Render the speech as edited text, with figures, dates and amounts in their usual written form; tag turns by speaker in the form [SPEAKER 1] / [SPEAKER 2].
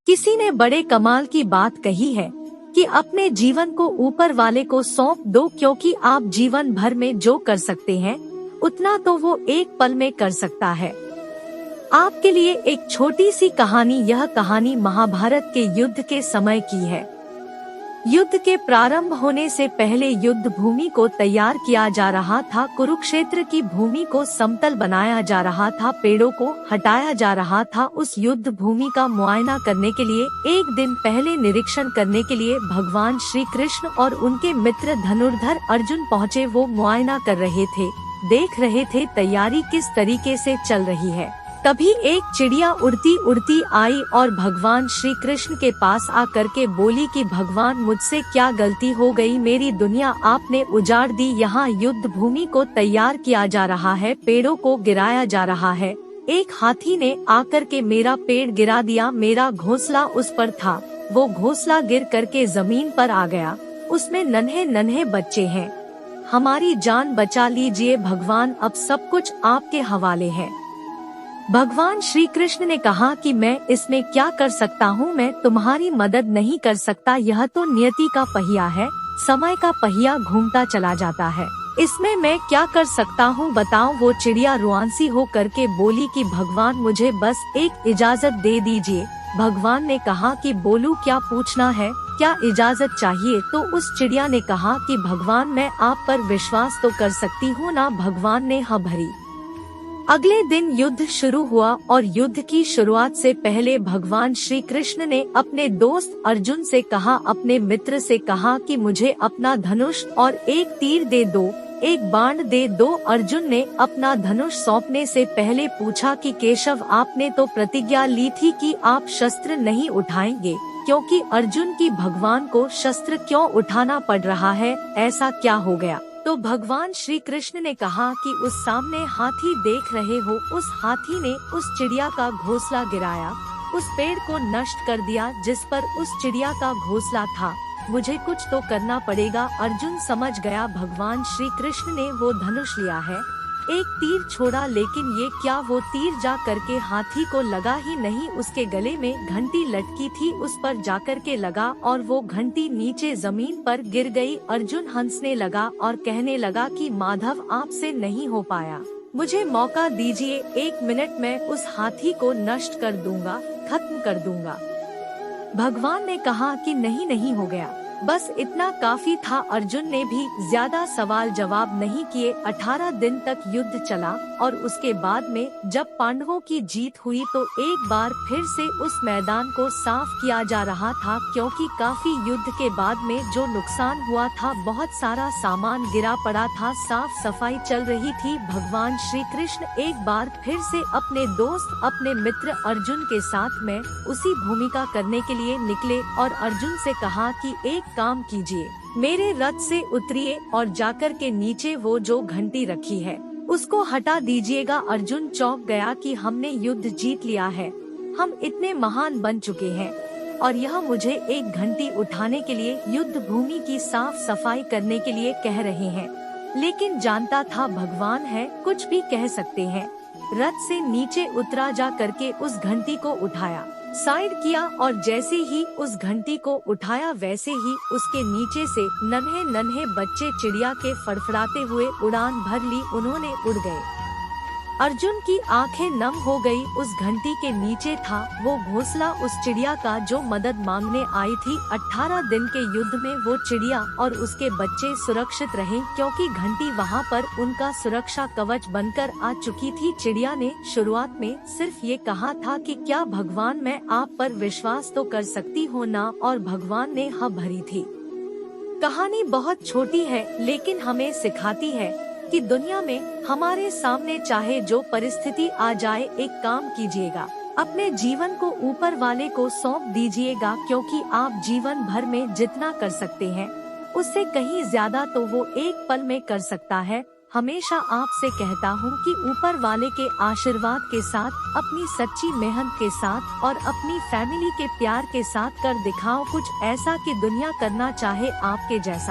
[SPEAKER 1] किसी ने बड़े कमाल की बात कही है कि अपने जीवन को ऊपर वाले को सौंप दो, क्योंकि आप जीवन भर में जो कर सकते हैं उतना तो वो एक पल में कर सकता है। आपके लिए एक छोटी सी कहानी। यह कहानी महाभारत के युद्ध के समय की है। युद्ध के प्रारंभ होने से पहले युद्ध भूमि को तैयार किया जा रहा था। कुरुक्षेत्र की भूमि को समतल बनाया जा रहा था, पेड़ों को हटाया जा रहा था। उस युद्ध भूमि का मुआयना करने के लिए एक दिन पहले निरीक्षण करने के लिए भगवान श्री कृष्ण और उनके मित्र धनुर्धर अर्जुन पहुँचे। वो मुआयना कर रहे थे, देख रहे थे तैयारी किस तरीके से चल रही है। तभी एक चिड़िया उड़ती उड़ती आई और भगवान श्री कृष्ण के पास आकर के बोली कि भगवान, मुझसे क्या गलती हो गई, मेरी दुनिया आपने उजाड़ दी। यहाँ युद्ध भूमि को तैयार किया जा रहा है, पेड़ों को गिराया जा रहा है, एक हाथी ने आकर के मेरा पेड़ गिरा दिया। मेरा घोंसला उस पर था, वो घोंसला गिर करके जमीन पर आ गया, उसमें नन्हे नन्हे बच्चे हैं, हमारी जान बचा लीजिए भगवान, अब सब कुछ आपके हवाले है। भगवान श्री कृष्ण ने कहा कि मैं इसमें क्या कर सकता हूँ, मैं तुम्हारी मदद नहीं कर सकता, यह तो नियति का पहिया है, समय का पहिया घूमता चला जाता है, इसमें मैं क्या कर सकता हूँ बताओ। वो चिड़िया रुआंसी हो करके बोली कि भगवान, मुझे बस एक इजाजत दे दीजिए। भगवान ने कहा कि बोलू, क्या पूछना है, क्या इजाजत चाहिए। तो उस चिड़िया ने कहा कि भगवान, मैं आप पर विश्वास तो कर सकती हूँ ना। भगवान ने हाँ भरी। अगले दिन युद्ध शुरू हुआ और युद्ध की शुरुआत से पहले भगवान श्री कृष्ण ने अपने दोस्त अर्जुन से कहा, अपने मित्र से कहा कि मुझे अपना धनुष और एक तीर दे दो, एक बाण दे दो। अर्जुन ने अपना धनुष सौंपने से पहले पूछा कि केशव, आपने तो प्रतिज्ञा ली थी कि आप शस्त्र नहीं उठाएंगे, क्योंकि अर्जुन की भगवान को शस्त्र क्यों उठाना पड़ रहा है, ऐसा क्या हो गया। तो भगवान श्री कृष्ण ने कहा कि उस सामने हाथी देख रहे हो, उस हाथी ने उस चिड़िया का घोंसला गिराया, उस पेड़ को नष्ट कर दिया जिस पर उस चिड़िया का घोंसला था, मुझे कुछ तो करना पड़ेगा। अर्जुन समझ गया भगवान श्री कृष्ण ने वो धनुष लिया है, एक तीर छोड़ा, लेकिन ये क्या, वो तीर जा करके हाथी को लगा ही नहीं, उसके गले में घंटी लटकी थी, उस पर जाकर के लगा और वो घंटी नीचे जमीन पर गिर गई। अर्जुन हंसने लगा और कहने लगा कि माधव, आपसे नहीं हो पाया, मुझे मौका दीजिए, 1 मिनट में उस हाथी को नष्ट कर दूंगा, खत्म कर दूंगा। भगवान ने कहा कि नहीं, नहीं हो गया, बस इतना काफी था। अर्जुन ने भी ज्यादा सवाल जवाब नहीं किए। 18 दिन तक युद्ध चला और उसके बाद में जब पांडवों की जीत हुई तो एक बार फिर से उस मैदान को साफ किया जा रहा था, क्योंकि काफी युद्ध के बाद में जो नुकसान हुआ था, बहुत सारा सामान गिरा पड़ा था, साफ सफाई चल रही थी। भगवान श्री कृष्ण एक बार फिर से अपने दोस्त, अपने मित्र अर्जुन के साथ में उसी भूमिका करने के लिए निकले और अर्जुन से कहा कि एक काम कीजिए, मेरे रथ से उतरिए और जाकर के नीचे वो जो घंटी रखी है उसको हटा दीजिएगा। अर्जुन चौंक गया कि हमने युद्ध जीत लिया है, हम इतने महान बन चुके हैं और यह मुझे एक घंटी उठाने के लिए, युद्ध भूमि की साफ सफाई करने के लिए कह रहे हैं। लेकिन जानता था भगवान है, कुछ भी कह सकते हैं। रथ से नीचे उतरा, जा करके उस घंटी को उठाया, साइड किया और जैसे ही उस घंटी को उठाया वैसे ही उसके नीचे से नन्हे नन्हे बच्चे चिड़िया के फड़फड़ाते हुए उड़ान भर ली, उन्होंने उड़ गए। अर्जुन की आंखें नम हो गई। उस घंटी के नीचे था वो घोंसला उस चिड़िया का जो मदद मांगने आई थी। 18 दिन के युद्ध में वो चिड़िया और उसके बच्चे सुरक्षित रहे, क्योंकि घंटी वहाँ पर उनका सुरक्षा कवच बनकर आ चुकी थी। चिड़िया ने शुरुआत में सिर्फ ये कहा था कि क्या भगवान, मैं आप पर विश्वास तो कर सकती हूँ ना, और भगवान ने हाँ भरी थी। कहानी बहुत छोटी है लेकिन हमें सिखाती है कि दुनिया में हमारे सामने चाहे जो परिस्थिति आ जाए, एक काम कीजिएगा, अपने जीवन को ऊपर वाले को सौंप दीजिएगा, क्योंकि आप जीवन भर में जितना कर सकते हैं उससे कहीं ज्यादा तो वो एक पल में कर सकता है। हमेशा आपसे कहता हूँ कि ऊपर वाले के आशीर्वाद के साथ, अपनी सच्ची मेहनत के साथ और अपनी फैमिली के प्यार के साथ कर दिखाओ कुछ ऐसा कि दुनिया करना चाहे आपके जैसा।